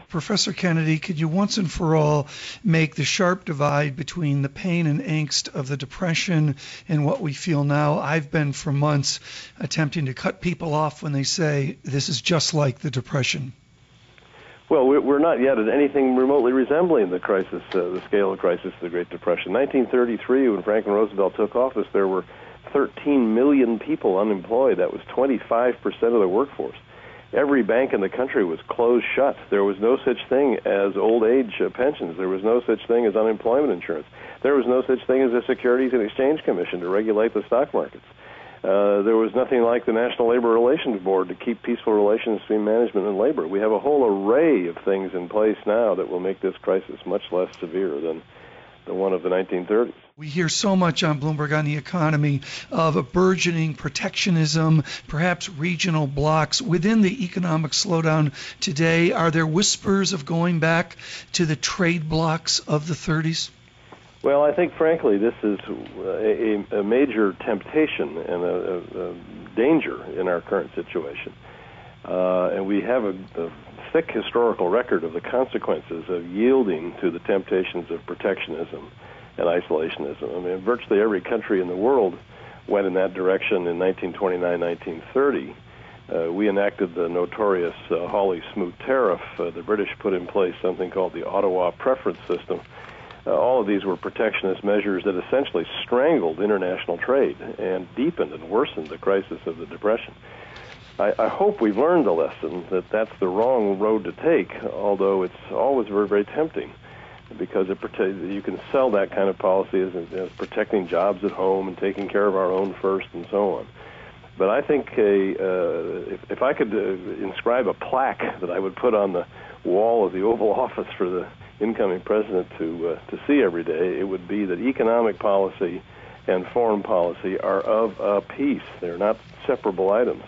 Professor Kennedy, could you once and for all make the sharp divide between the pain and angst of the Depression and what we feel now? I've been for months attempting to cut people off when they say this is just like the Depression. Well, we're not yet at anything remotely resembling the crisis, the scale of crisis of the Great Depression. 1933, when Franklin Roosevelt took office, there were 13 million people unemployed. That was 25% of the workforce. Every bank in the country was closed shut. There was no such thing as old age pensions. There was no such thing as unemployment insurance. There was no such thing as a Securities and Exchange Commission to regulate the stock markets. There was nothing like the National Labor Relations Board to keep peaceful relations between management and labor. We have a whole array of things in place now that will make this crisis much less severe than the one of the 1930s. We hear so much on Bloomberg on the economy of a burgeoning protectionism, perhaps regional blocks. Within the economic slowdown today, are there whispers of going back to the trade blocks of the 30s? Well, I think, frankly, this is a major temptation and a danger in our current situation. And we have a thick historical record of the consequences of yielding to the temptations of protectionism and isolationism. I mean, virtually every country in the world went in that direction in 1929, 1930. We enacted the notorious Hawley-Smoot tariff. The British put in place something called the Ottawa preference system. All of these were protectionist measures that essentially strangled international trade and deepened and worsened the crisis of the Depression. I hope we've learned the lesson that that's the wrong road to take, although it's always very, very tempting, because you can sell that kind of policy as protecting jobs at home and taking care of our own first and so on. But I think if I could inscribe a plaque that I would put on the wall of the Oval Office for the incoming president to see every day, it would be that economic policy and foreign policy are of a piece. They're not separable items.